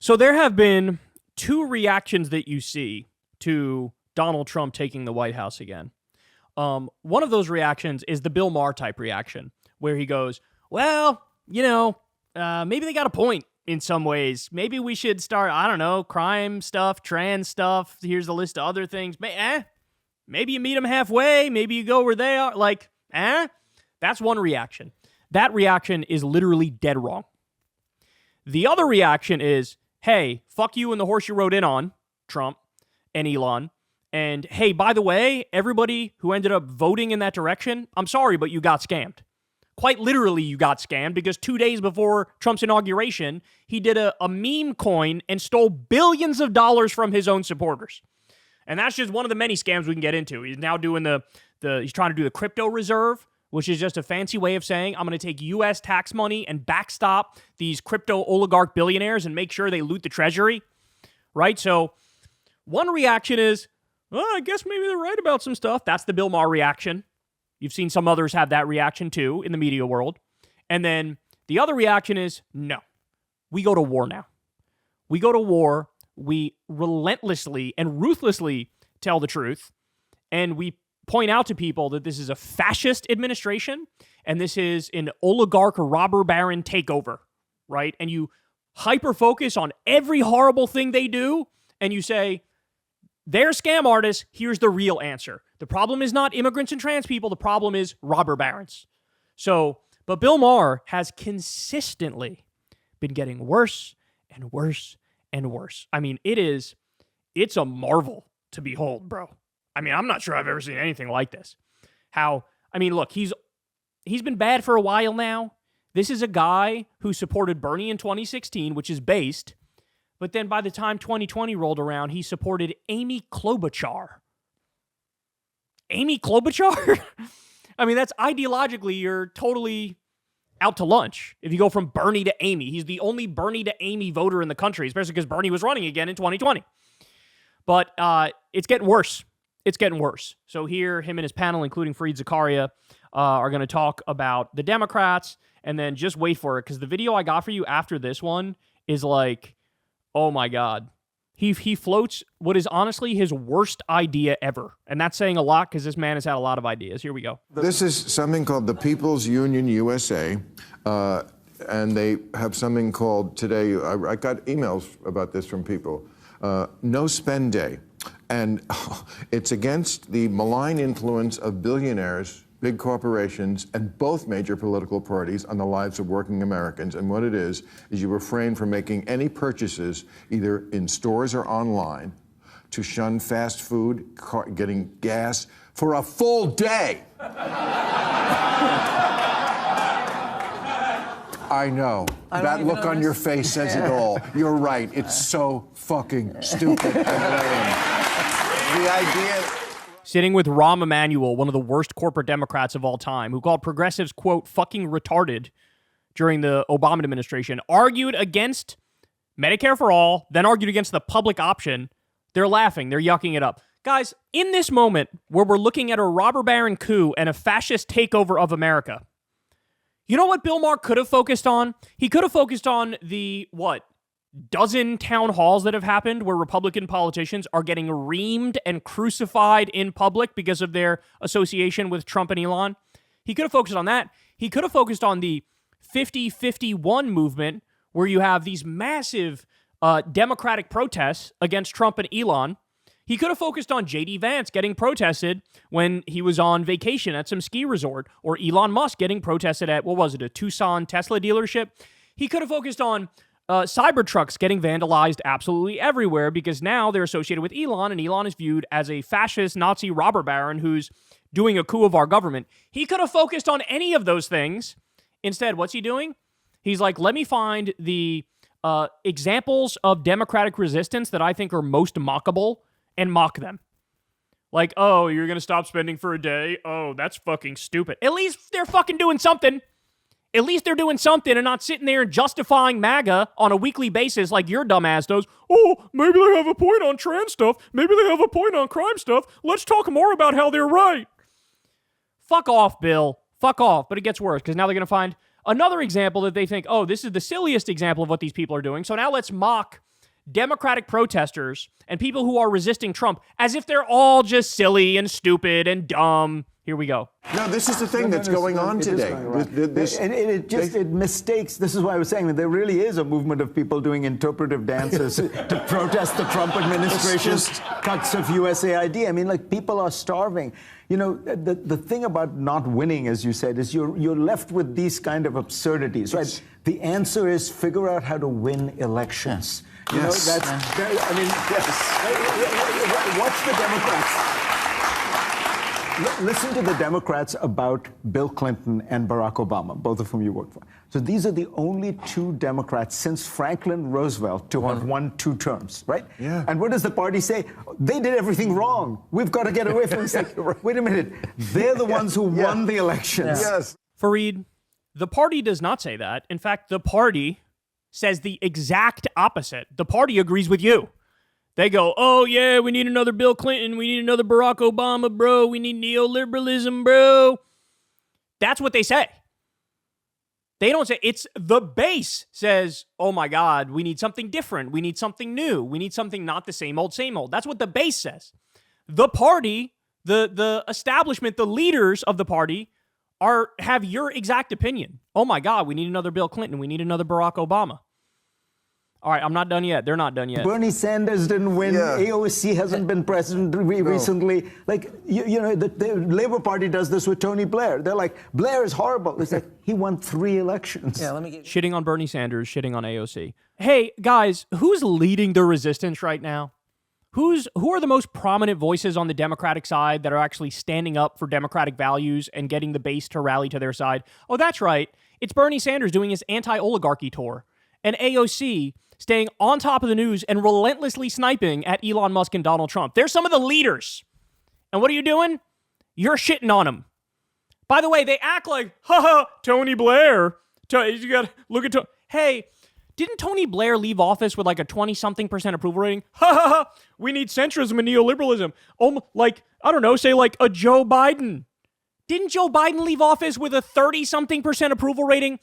So there have been two reactions that you see to Donald Trump taking the White House again. One of those reactions is the Bill Maher type reaction, where he goes, well, maybe they got a point in some ways. Maybe we should start, I don't know, crime stuff, trans stuff. Here's a list of other things. Maybe you meet them halfway. Maybe you go where they are. That's one reaction. That reaction is literally dead wrong. The other reaction is, hey, fuck you and the horse you rode in on, Trump and Elon. And hey, by the way, everybody who ended up voting in that direction, I'm sorry, but you got scammed. Quite literally, you got scammed because 2 days before Trump's inauguration, he did a meme coin and stole billions of dollars from his own supporters. And that's just one of the many scams we can get into. He's now doing he's trying to do the crypto reserve, which is just a fancy way of saying, I'm going to take U.S. tax money and backstop these crypto oligarch billionaires and make sure they loot the treasury, right? So one reaction is, well, I guess maybe they're right about some stuff. That's the Bill Maher reaction. You've seen some others have that reaction too in the media world. And then the other reaction is, no, we go to war now. We go to war. We relentlessly and ruthlessly tell the truth. And we point out to people that this is a fascist administration and this is an oligarch robber baron takeover, right? And you hyper-focus on every horrible thing they do and you say, they're scam artists, here's the real answer. The problem is not immigrants and trans people, the problem is robber barons. But Bill Maher has consistently been getting worse and worse and worse. I mean, it's a marvel to behold, bro. I mean, I'm not sure I've ever seen anything like this. Look, he's been bad for a while now. This is a guy who supported Bernie in 2016, which is based. But then by the time 2020 rolled around, he supported Amy Klobuchar. Amy Klobuchar? I mean, that's ideologically, you're totally out to lunch. If you go from Bernie to Amy, he's the only Bernie to Amy voter in the country, especially because Bernie was running again in 2020. But it's getting worse. It's getting worse. So here, him and his panel, including Fareed Zakaria, are going to talk about the Democrats, and then just wait for it, because the video I got for you after this one is like, oh my God. He floats what is honestly his worst idea ever. And that's saying a lot because this man has had a lot of ideas. Here we go. This is something called the People's Union USA. And they have something called today, I got emails about this from people, No Spend Day. And it's against the malign influence of billionaires, big corporations, and both major political parties on the lives of working Americans. And what it is you refrain from making any purchases, either in stores or online, to shun fast food, getting gas, for a full day. I know. That look on your face says it all. You're right. It's so fucking stupid and lame. The idea... Sitting with Rahm Emanuel, one of the worst corporate Democrats of all time, who called progressives, quote, fucking retarded during the Obama administration, argued against Medicare for all, then argued against the public option. They're laughing. They're yucking it up. Guys, in this moment where we're looking at a robber baron coup and a fascist takeover of America, you know what Bill Maher could have focused on? He could have focused on the, dozen town halls that have happened where Republican politicians are getting reamed and crucified in public because of their association with Trump and Elon. He could have focused on that. He could have focused on the 50-51 movement where you have these massive Democratic protests against Trump and Elon. He could have focused on J.D. Vance getting protested when he was on vacation at some ski resort, or Elon Musk getting protested at, a Tucson Tesla dealership. He could have focused on Cybertrucks getting vandalized absolutely everywhere because now they're associated with Elon, and Elon is viewed as a fascist Nazi robber baron who's doing a coup of our government. He could have focused on any of those things. Instead, what's he doing? He's like, let me find the examples of democratic resistance that I think are most mockable and mock them. Like, oh, you're going to stop spending for a day? Oh, that's fucking stupid. At least they're fucking doing something. At least they're doing something and not sitting there and justifying MAGA on a weekly basis like your dumbass does. Oh, maybe they have a point on trans stuff. Maybe they have a point on crime stuff. Let's talk more about how they're right. Fuck off, Bill. Fuck off. But it gets worse because now they're going to find another example that they think, oh, this is the silliest example of what these people are doing. So now let's mock Democratic protesters and people who are resisting Trump as if they're all just silly and stupid and dumb. Here we go. No, this is the thing that's going on today. It mistakes. This is why I was saying that there really is a movement of people doing interpretive dances to protest the Trump administration's cuts of USAID. I mean, like, people are starving. You know, the thing about not winning, as you said, is you're left with these kind of absurdities, right? The answer is figure out how to win elections. You know, that's, I mean, watch the Democrats. Listen to the Democrats about Bill Clinton and Barack Obama, both of whom you worked for. So these are the only two Democrats since Franklin Roosevelt to have won 2 terms, right? Yeah. And what does the party say? They did everything wrong. We've got to get away from this. Like, wait a minute. They're the ones who won the elections. Yes. Fareed, the party does not say that. In fact, the party says the exact opposite. The party agrees with you. They go, oh, yeah, we need another Bill Clinton. We need another Barack Obama, bro. We need neoliberalism, bro. That's what they say. They don't say, it's the base says, oh, my God, we need something different. We need something new. We need something not the same old, same old. That's what the base says. The party, the establishment, the leaders of the party have your exact opinion. Oh, my God, we need another Bill Clinton. We need another Barack Obama. All right, I'm not done yet. They're not done yet. Bernie Sanders didn't win. Yeah. AOC hasn't been president recently. Like, you know, the Labour Party does this with Tony Blair. They're like, Blair is horrible. It's like, he won 3 elections. Yeah, let me get... Shitting on Bernie Sanders, shitting on AOC. Hey, guys, who's leading the resistance right now? Who are the most prominent voices on the Democratic side that are actually standing up for democratic values and getting the base to rally to their side? Oh, that's right. It's Bernie Sanders doing his anti-oligarchy tour. And AOC staying on top of the news and relentlessly sniping at Elon Musk and Donald Trump. They're some of the leaders. And what are you doing? You're shitting on them. By the way, they act like, haha, Tony Blair. You got to look at Tony. Hey, didn't Tony Blair leave office with like a 20-something% approval rating? Ha ha ha. We need centrism and neoliberalism. Like, I don't know, say like a Joe Biden. Didn't Joe Biden leave office with a 30-something% approval rating?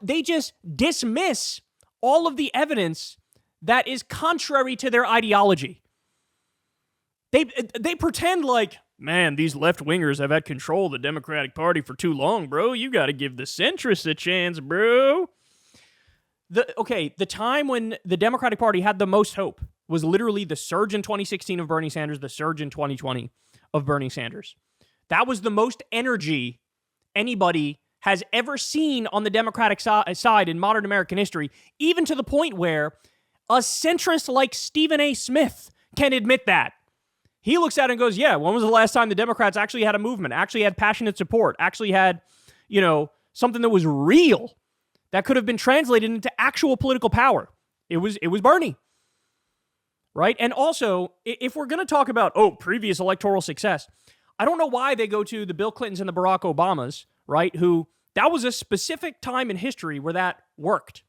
They just dismiss all of the evidence that is contrary to their ideology. They pretend like, man, these left-wingers have had control of the Democratic Party for too long, bro. You got to give the centrists a chance, bro. The time when the Democratic Party had the most hope was literally the surge in 2016 of Bernie Sanders, the surge in 2020 of Bernie Sanders. That was the most energy anybody has ever seen on the Democratic side in modern American history, even to the point where a centrist like Stephen A. Smith can admit that. He looks at it and goes, yeah, when was the last time the Democrats actually had a movement, actually had passionate support, actually had, you know, something that was real that could have been translated into actual political power? It was Bernie. Right? And also, if we're going to talk about, previous electoral success, I don't know why they go to the Bill Clintons and the Barack Obamas, right, who that was a specific time in history where that worked.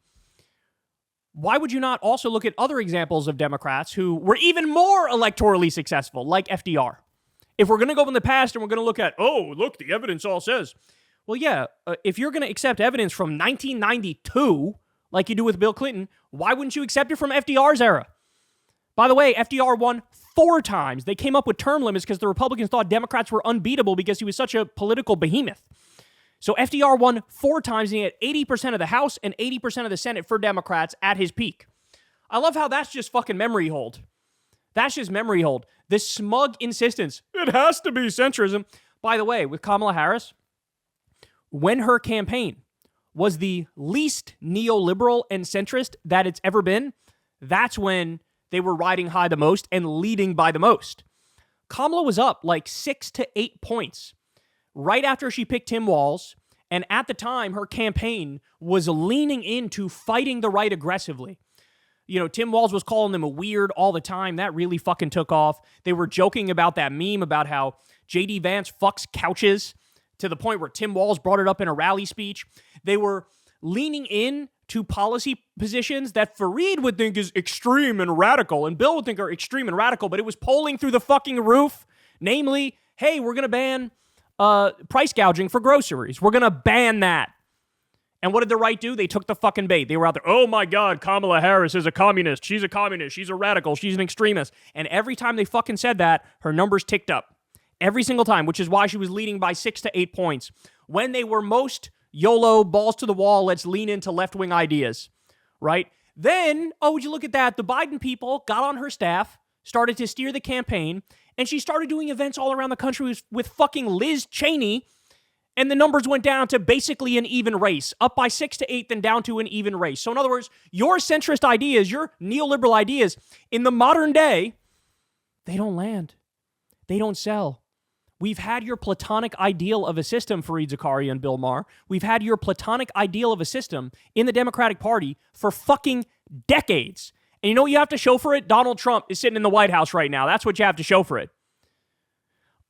Why would you not also look at other examples of Democrats who were even more electorally successful, like FDR? If we're going to go in the past and we're going to look at, look, the evidence all says. Well, yeah, if you're going to accept evidence from 1992, like you do with Bill Clinton, why wouldn't you accept it from FDR's era? By the way, FDR won 4 times. They came up with term limits because the Republicans thought Democrats were unbeatable because he was such a political behemoth. So FDR won 4 times, and he had 80% of the House and 80% of the Senate for Democrats at his peak. I love how that's just fucking memory hold. That's just memory hold. This smug insistence, it has to be centrism. By the way, with Kamala Harris, when her campaign was the least neoliberal and centrist that it's ever been, that's when they were riding high the most and leading by the most. Kamala was up like 6 to 8 points right after she picked Tim Walz, and at the time, her campaign was leaning into fighting the right aggressively. You know, Tim Walz was calling them a weird all the time. That really fucking took off. They were joking about that meme about how J.D. Vance fucks couches to the point where Tim Walz brought it up in a rally speech. They were leaning in to policy positions that Fareed would think is extreme and radical, and Bill would think are extreme and radical, but it was polling through the fucking roof. Namely, hey, we're going to ban price gouging for groceries. We're going to ban that. And what did the right do? They took the fucking bait. They were out there, oh my God, Kamala Harris is a communist. She's a communist. She's a radical. She's an extremist. And every time they fucking said that, her numbers ticked up. Every single time, which is why she was leading by 6 to 8 points. When they were most YOLO, balls to the wall, let's lean into left-wing ideas, right? Then, oh, would you look at that? The Biden people got on her staff, started to steer the campaign, and she started doing events all around the country with fucking Liz Cheney, and the numbers went down to basically an even race, up by 6 to 8, then down to an even race. So in other words, your centrist ideas, your neoliberal ideas, in the modern day, they don't land. They don't sell. We've had your platonic ideal of a system, Fareed Zakaria and Bill Maher. We've had your platonic ideal of a system in the Democratic Party for fucking decades. And you know what you have to show for it? Donald Trump is sitting in the White House right now. That's what you have to show for it.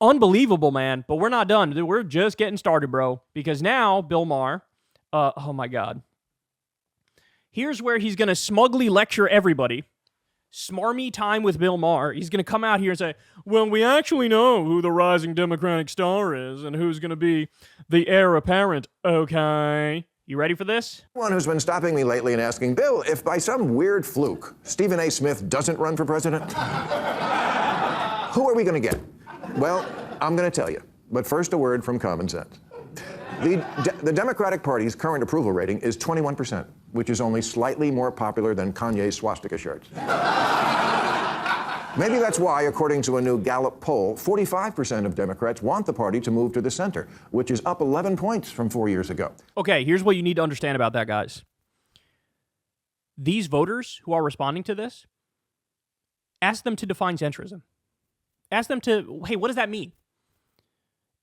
Unbelievable, man. But we're not done. We're just getting started, bro. Because now, Bill Maher, oh my God. Here's where he's going to smugly lecture everybody. Smarmy time with Bill Maher. He's going to come out here and say, well, we actually know who the rising Democratic star is and who's going to be the heir apparent. Okay. You ready for this? One who's been stopping me lately and asking, Bill, if by some weird fluke Stephen A. Smith doesn't run for president, who are we going to get? Well, I'm going to tell you. But first, a word from common sense. The Democratic Party's current approval rating is 21%, which is only slightly more popular than Kanye's swastika shirts. Maybe that's why, according to a new Gallup poll, 45% of Democrats want the party to move to the center, which is up 11 points from 4 years ago. Okay, here's what you need to understand about that, guys. These voters who are responding to this, ask them to define centrism. Ask them to, hey, what does that mean?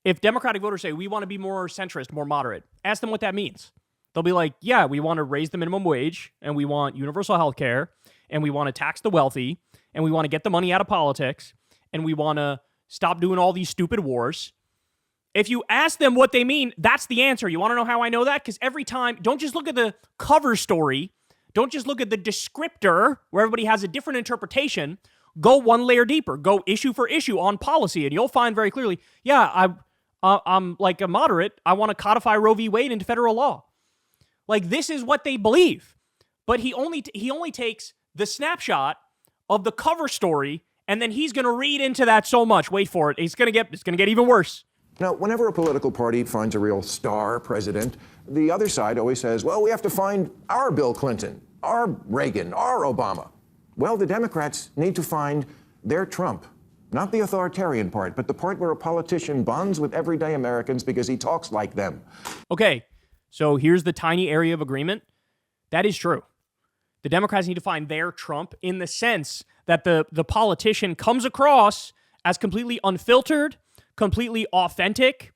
If Democratic voters say, we want to be more centrist, more moderate, ask them what that means. They'll be like, yeah, we want to raise the minimum wage, and we want universal health care, and we want to tax the wealthy, and we want to get the money out of politics, and we want to stop doing all these stupid wars. If you ask them what they mean, that's the answer. You want to know how I know that? Because every time, don't just look at the cover story. Don't just look at the descriptor, where everybody has a different interpretation. Go one layer deeper. Go issue for issue on policy, and you'll find very clearly, yeah, I'm like a moderate. I want to codify Roe v. Wade into federal law. Like, this is what they believe. But he only takes the snapshot of the cover story, and then he's going to read into that so much. Wait for it. It's going to get even worse. Now, whenever a political party finds a real star president, the other side always says, well, we have to find our Bill Clinton, our Reagan, our Obama. Well, the Democrats need to find their Trump. Not the authoritarian part, but the part where a politician bonds with everyday Americans because he talks like them. Okay, so here's the tiny area of agreement. That is true. The Democrats need to find their Trump in the sense that the politician comes across as completely unfiltered, completely authentic.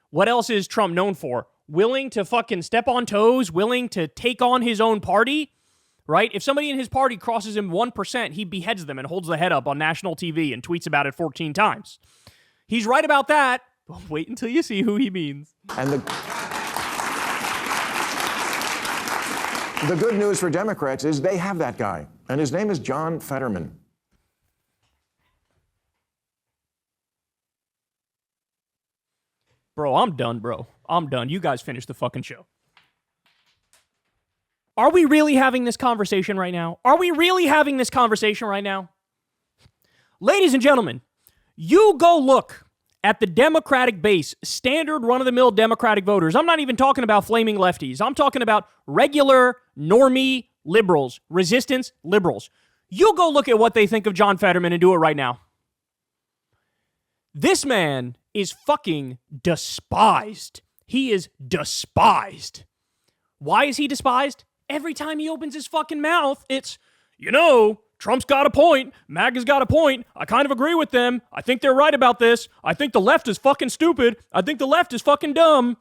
What else is Trump known for? Willing to fucking step on toes, willing to take on his own party. Right? If somebody in his party crosses him 1%, he beheads them and holds the head up on national TV and tweets about it 14 times. He's right about that. Wait until you see who he means. And the good news for Democrats is they have that guy, and his name is John Fetterman. Bro, I'm done, bro. I'm done. You guys finish the fucking show. Are we really having this conversation right now? Are we really having this conversation right now? Ladies and gentlemen, you go look at the Democratic base, standard run-of-the-mill Democratic voters. I'm not even talking about flaming lefties. I'm talking about regular, normie liberals, resistance liberals. You go look at what they think of John Fetterman and do it right now. This man is fucking despised. He is despised. Why is he despised? Every time he opens his fucking mouth, it's, Trump's got a point. MAGA's got a point. I kind of agree with them. I think they're right about this. I think the left is fucking stupid. I think the left is fucking dumb.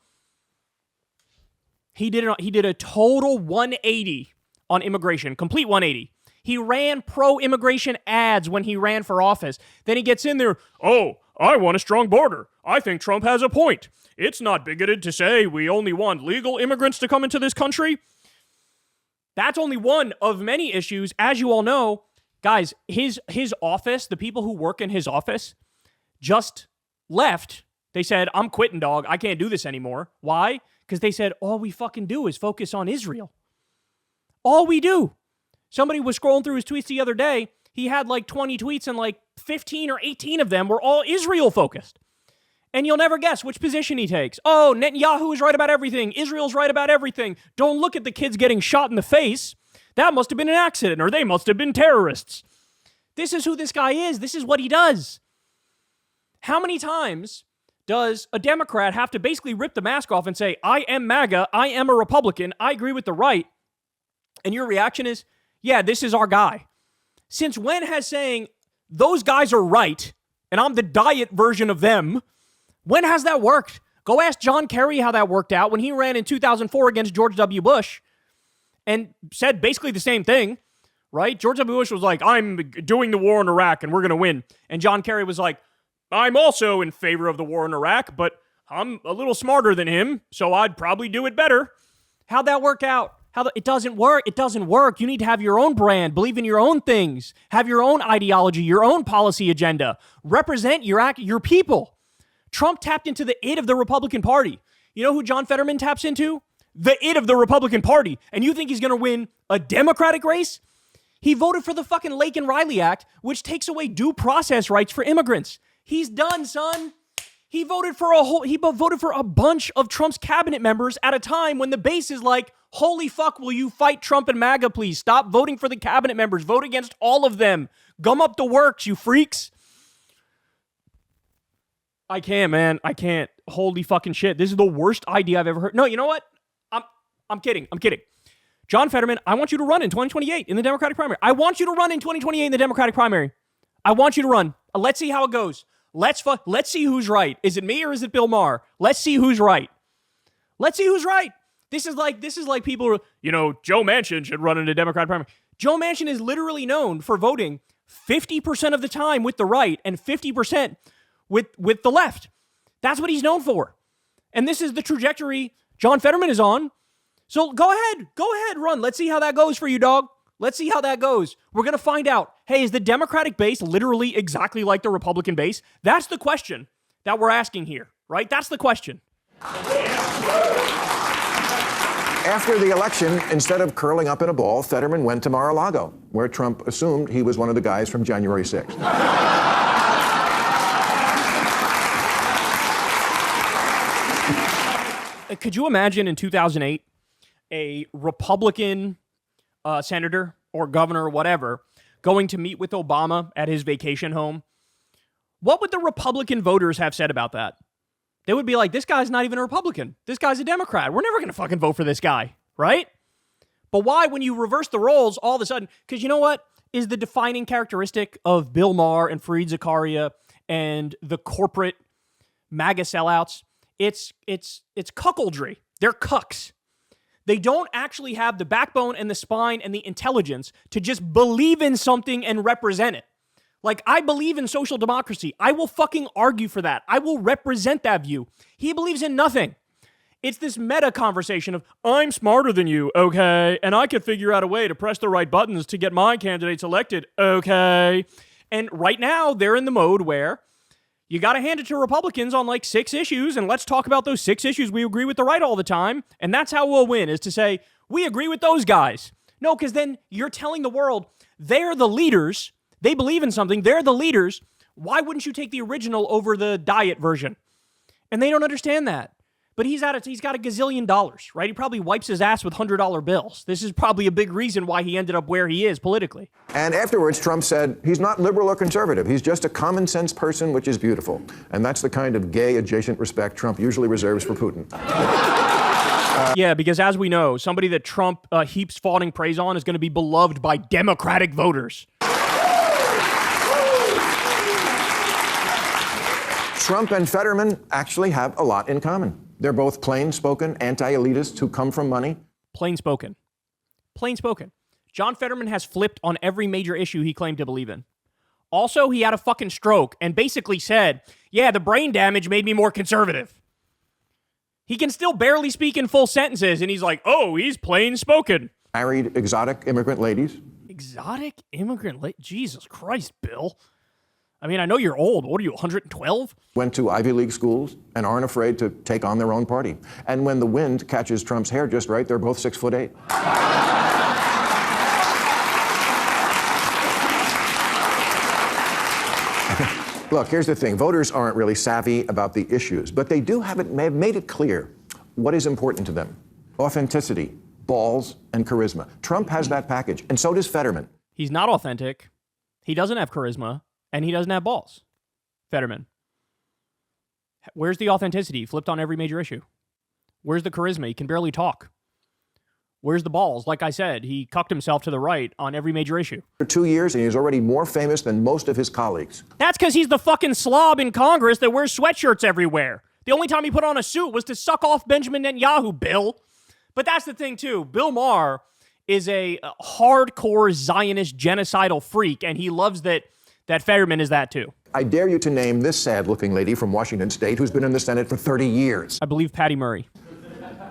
He did a total 180 on immigration, complete 180. He ran pro-immigration ads when he ran for office. Then he gets in there, oh, I want a strong border. I think Trump has a point. It's not bigoted to say we only want legal immigrants to come into this country. That's only one of many issues. As you all know, guys, his office, the people who work in his office just left. They said, I'm quitting, dog. I can't do this anymore. Why? because they said all we fucking do is focus on Israel. All we do. Somebody was scrolling through his tweets the other day. He had like 20 tweets and like 15 or 18 of them were all Israel focused. And you'll never guess which position he takes. Oh, Netanyahu is right about everything. Israel's right about everything. Don't look at the kids getting shot in the face. That must have been an accident, or they must have been terrorists. This is who this guy is. This is what he does. How many times does a Democrat have to basically rip the mask off and say, I am MAGA, I am a Republican, I agree with the right, and your reaction is, yeah, this is our guy? Since when has saying, those guys are right, and I'm the diet version of them, when has that worked? Go ask John Kerry how that worked out when he ran in 2004 against George W. Bush and said basically the same thing, right? George W. Bush was like, I'm doing the war in Iraq and we're going to win. And John Kerry was like, I'm also in favor of the war in Iraq, but I'm a little smarter than him, so I'd probably do it better. How'd that work out? It doesn't work. It doesn't work. You need to have your own brand, believe in your own things, have your own ideology, your own policy agenda, represent your people. Trump tapped into the id of the Republican Party. You know who John Fetterman taps into? The id of the Republican Party. And you think he's going to win a Democratic race? He voted for the fucking Lake and Riley Act, which takes away due process rights for immigrants. He's done, son. He voted for a bunch of Trump's cabinet members at a time when the base is like, holy fuck, will you fight Trump and MAGA, please? Stop voting for the cabinet members. Vote against all of them. Gum up the works, you freaks. I can't, man. I can't. Holy fucking shit. This is the worst idea I've ever heard. No, you know what? I'm kidding. John Fetterman, I want you to run in 2028 in the Democratic primary. I want you to run in 2028 in the Democratic primary. I want you to run. Let's see how it goes. Let's see who's right. Is it me or is it Bill Maher? Let's see who's right. Let's see who's right. This is like people, Joe Manchin should run in a Democratic primary. Joe Manchin is literally known for voting 50% of the time with the right and 50% with the left. That's what he's known for. And this is the trajectory John Fetterman is on. So go ahead, run. Let's see how that goes for you, dog. Let's see how that goes. We're going to find out. Hey, is the Democratic base literally exactly like the Republican base? That's the question that we're asking here, right? That's the question. After the election, instead of curling up in a ball, Fetterman went to Mar-a-Lago, where Trump assumed he was one of the guys from January 6th. Could you imagine in 2008 a Republican senator or governor or whatever going to meet with Obama at his vacation home? What would the Republican voters have said about that? They would be like, this guy's not even a Republican. This guy's a Democrat. We're never going to fucking vote for this guy, right? But why, when you reverse the roles all of a sudden? Because you know what is the defining characteristic of Bill Maher and Fareed Zakaria and the corporate MAGA sellouts? It's cuckoldry. They're cucks. They don't actually have the backbone and the spine and the intelligence to just believe in something and represent it. Like, I believe in social democracy. I will fucking argue for that. I will represent that view. He believes in nothing. It's this meta conversation of, I'm smarter than you, okay, and I can figure out a way to press the right buttons to get my candidates elected, okay. And right now, they're in the mode where you got to hand it to Republicans on like 6 issues, and let's talk about those 6 issues we agree with the right all the time, and that's how we'll win, is to say, we agree with those guys. No, because then you're telling the world, they're the leaders, they believe in something, they're the leaders, why wouldn't you take the original over the diet version? And they don't understand that. But he's got a gazillion dollars, right? He probably wipes his ass with $100 bills. This is probably a big reason why he ended up where he is politically. And afterwards, Trump said he's not liberal or conservative. He's just a common sense person, which is beautiful. And that's the kind of gay adjacent respect Trump usually reserves for Putin. Yeah, because as we know, somebody that Trump heaps fawning praise on is going to be beloved by Democratic voters. Trump and Fetterman actually have a lot in common. They're both plain-spoken anti-elitists who come from money. Plain-spoken. Plain-spoken. John Fetterman has flipped on every major issue he claimed to believe in. Also, he had a fucking stroke and basically said, yeah, the brain damage made me more conservative. He can still barely speak in full sentences, and he's like, oh, he's plain-spoken. Married exotic immigrant ladies. Exotic immigrant ladies? Jesus Christ, Bill. I mean, I know you're old. What are you, 112? Went to Ivy League schools and aren't afraid to take on their own party. And when the wind catches Trump's hair just right, they're both 6'8". Look, here's the thing. Voters aren't really savvy about the issues, but they do have made it clear what is important to them. Authenticity, balls, and charisma. Trump has that package, and so does Fetterman. He's not authentic. He doesn't have charisma, and he doesn't have balls. Fetterman. Where's the authenticity? He flipped on every major issue. Where's the charisma? He can barely talk. Where's the balls? Like I said, he cucked himself to the right on every major issue. For 2 years, and he's already more famous than most of his colleagues. That's because he's the fucking slob in Congress that wears sweatshirts everywhere. The only time he put on a suit was to suck off Benjamin Netanyahu, Bill. But that's the thing, too. Bill Maher is a hardcore Zionist genocidal freak, and he loves that Fetterman is that, too. I dare you to name this sad-looking lady from Washington State who's been in the Senate for 30 years. I believe Patty Murray.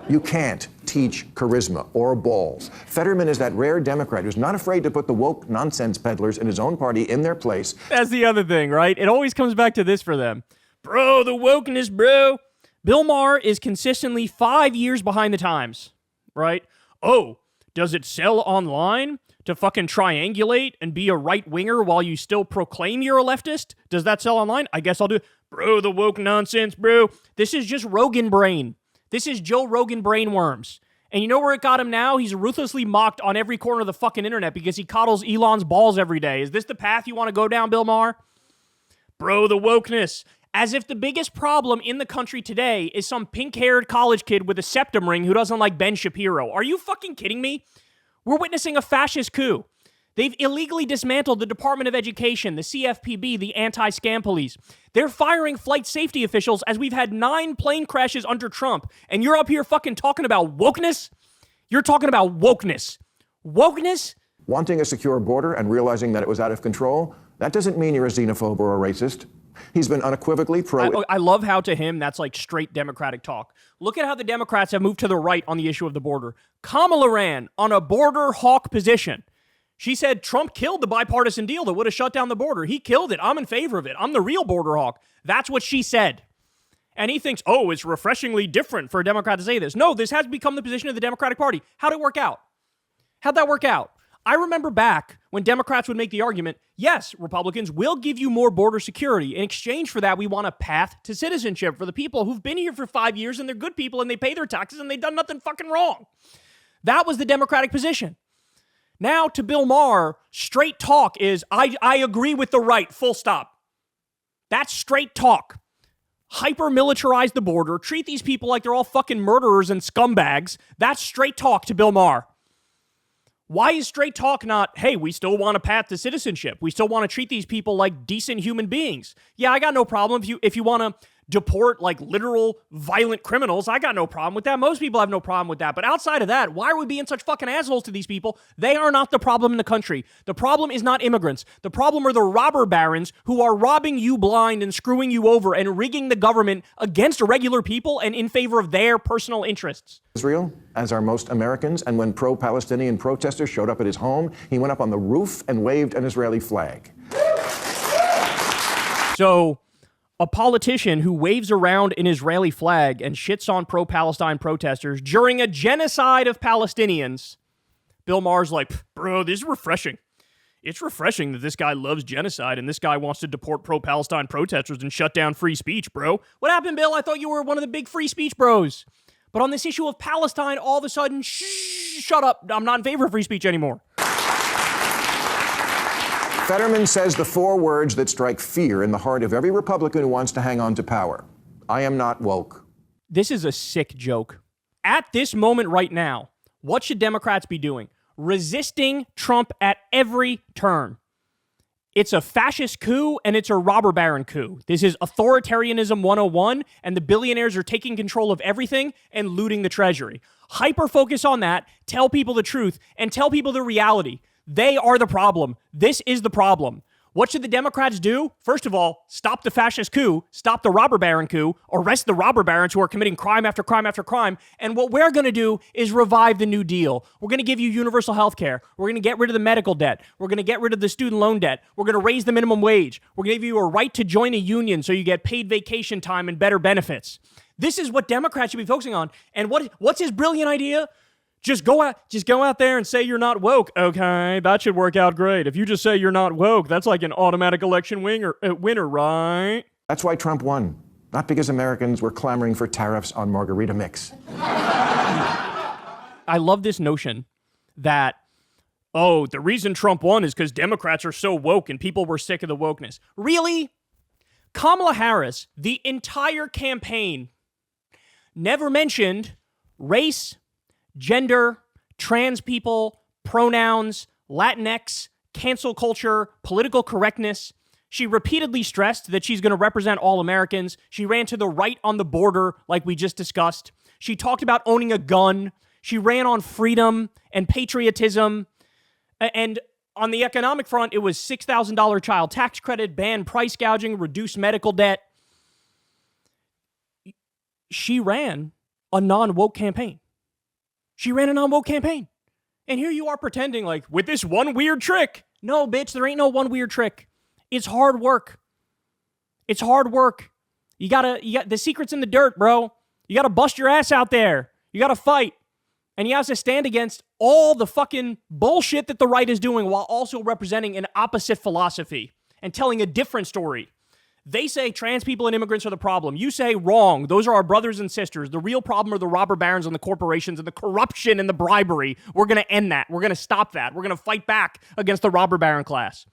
You can't teach charisma or balls. Fetterman is that rare Democrat who's not afraid to put the woke nonsense peddlers in his own party in their place. That's the other thing, right? It always comes back to this for them. Bro, the wokeness, bro. Bill Maher is consistently 5 years behind the times, right? Oh, does it sell online to fucking triangulate and be a right-winger while you still proclaim you're a leftist? Does that sell online? I guess I'll do it. Bro, the woke nonsense, bro. This is just Rogan brain. This is Joe Rogan brainworms. And you know where it got him now? He's ruthlessly mocked on every corner of the fucking internet because he coddles Elon's balls every day. Is this the path you want to go down, Bill Maher? Bro, the wokeness. As if the biggest problem in the country today is some pink-haired college kid with a septum ring who doesn't like Ben Shapiro. Are you fucking kidding me? We're witnessing a fascist coup. They've illegally dismantled the Department of Education, the CFPB, the anti-scam police. They're firing flight safety officials as we've had 9 plane crashes under Trump. And you're up here fucking talking about wokeness? You're talking about wokeness. Wokeness? Wanting a secure border and realizing that it was out of control, that doesn't mean you're a xenophobe or a racist. He's been unequivocally pro... I love how to him that's like straight Democratic talk. Look at how the Democrats have moved to the right on the issue of the border. Kamala ran on a border hawk position. She said Trump killed the bipartisan deal that would have shut down the border. He killed it. I'm in favor of it. I'm the real border hawk. That's what she said. And he thinks, oh, it's refreshingly different for a Democrat to say this. No, this has become the position of the Democratic Party. How'd it work out? How'd that work out? I remember back when Democrats would make the argument, yes, Republicans will give you more border security. In exchange for that, we want a path to citizenship for the people who've been here for 5 years and they're good people and they pay their taxes and they've done nothing fucking wrong. That was the Democratic position. Now to Bill Maher, straight talk is, I agree with the right, full stop. That's straight talk. Hyper-militarize the border, treat these people like they're all fucking murderers and scumbags. That's straight talk to Bill Maher. Why is straight talk not, hey, we still want a path to citizenship. We still want to treat these people like decent human beings. Yeah, I got no problem if you want to deport like literal violent criminals. I got no problem with that. Most people have no problem with that. But outside of that, why are we being such fucking assholes to these people? They are not the problem in the country. The problem is not immigrants. The problem are the robber barons who are robbing you blind and screwing you over and rigging the government against regular people and in favor of their personal interests. Israel, as are most Americans, and when pro-Palestinian protesters showed up at his home, he went up on the roof and waved an Israeli flag. So a politician who waves around an Israeli flag and shits on pro-Palestine protesters during a genocide of Palestinians, Bill Maher's like, bro, this is refreshing. It's refreshing that this guy loves genocide and this guy wants to deport pro-Palestine protesters and shut down free speech, bro. What happened, Bill? I thought you were one of the big free speech bros. But on this issue of Palestine, all of a sudden, shut up. I'm not in favor of free speech anymore. Fetterman says the 4 words that strike fear in the heart of every Republican who wants to hang on to power. I am not woke. This is a sick joke. At this moment right now, what should Democrats be doing? Resisting Trump at every turn. It's a fascist coup and it's a robber baron coup. This is authoritarianism 101, and the billionaires are taking control of everything and looting the treasury. Hyper-focus on that, tell people the truth, and tell people the reality. They are the problem. This is the problem. What should the Democrats do? First of all, stop the fascist coup, stop the robber baron coup, arrest the robber barons who are committing crime after crime after crime. And what we're going to do is revive the New Deal. We're going to give you universal health care. We're going to get rid of the medical debt. We're going to get rid of the student loan debt. We're going to raise the minimum wage. We're going to give you a right to join a union so you get paid vacation time and better benefits. This is what Democrats should be focusing on. And what's his brilliant idea? Just go out there and say you're not woke. Okay, that should work out great. If you just say you're not woke, that's like an automatic election winner, right? That's why Trump won, not because Americans were clamoring for tariffs on margarita mix. I love this notion that, oh, the reason Trump won is because Democrats are so woke and people were sick of the wokeness. Really? Kamala Harris, the entire campaign, never mentioned race, gender, trans people, pronouns, Latinx, cancel culture, political correctness. She repeatedly stressed that she's going to represent all Americans. She ran to the right on the border, like we just discussed. She talked about owning a gun. She ran on freedom and patriotism. And on the economic front, it was $6,000 child tax credit, ban price gouging, reduce medical debt. She ran a non-woke campaign. She ran a non-woke campaign. And here you are pretending like, with this one weird trick. No, bitch, there ain't no one weird trick. It's hard work. It's hard work. You got the secret's in the dirt, bro. You got to bust your ass out there. You got to fight. And you have to stand against all the fucking bullshit that the right is doing while also representing an opposite philosophy and telling a different story. They say trans people and immigrants are the problem. You say wrong. Those are our brothers and sisters. The real problem are the robber barons and the corporations and the corruption and the bribery. We're going to end that. We're going to stop that. We're going to fight back against the robber baron class.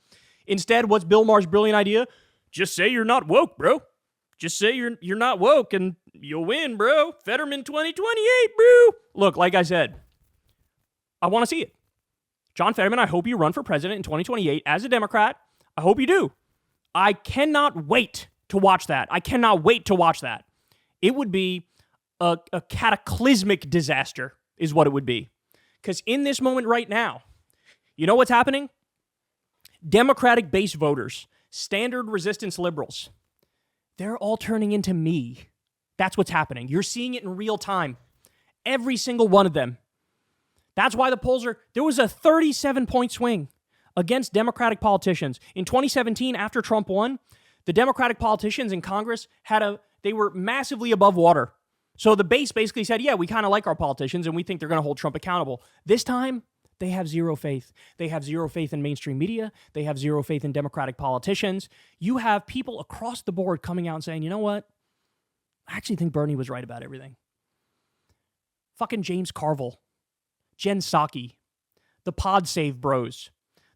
Instead, what's Bill Maher's brilliant idea? Just say you're not woke, bro. Just say you're not woke and you'll win, bro. Fetterman 2028, bro. Look, like I said, I want to see it. John Fetterman, I hope you run for president in 2028 as a Democrat. I hope you do. I cannot wait to watch that. I cannot wait to watch that. It would be a cataclysmic disaster is what it would be. Because in this moment right now, you know what's happening? Democratic base voters, standard resistance liberals, they're all turning into me. That's what's happening. You're seeing it in real time. Every single one of them. That's why the polls there was a 37-point swing against Democratic politicians. In 2017, after Trump won, the Democratic politicians in Congress they were massively above water. So the base basically said, yeah, we kind of like our politicians and we think they're going to hold Trump accountable. This time, they have zero faith. They have zero faith in mainstream media. They have zero faith in Democratic politicians. You have people across the board coming out and saying, you know what? I actually think Bernie was right about everything. Fucking James Carville, Jen Psaki, the Pod Save Bros,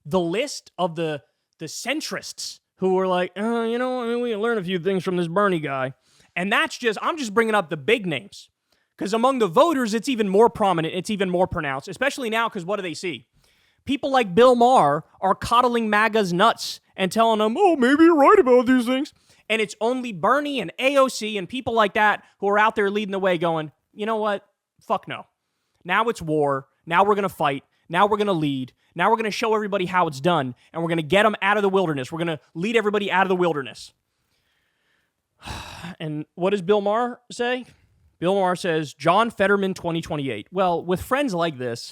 the list of the centrists who were like, we can learn a few things from this Bernie guy. And I'm just bringing up the big names. Because among the voters, it's even more prominent. It's even more pronounced, especially now because what do they see? People like Bill Maher are coddling MAGA's nuts and telling them, oh, maybe you're right about these things. And it's only Bernie and AOC and people like that who are out there leading the way going, you know what? Fuck no. Now it's war. Now we're going to fight. Now we're going to lead. Now we're going to show everybody how it's done. And we're going to get them out of the wilderness. We're going to lead everybody out of the wilderness. And what does Bill Maher say? Bill Maher says, John Fetterman 2028. Well, with friends like this,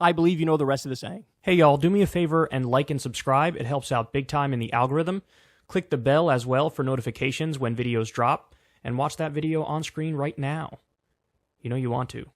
I believe you know the rest of the saying. Hey, y'all, do me a favor and like and subscribe. It helps out big time in the algorithm. Click the bell as well for notifications when videos drop. And watch that video on screen right now. You know you want to.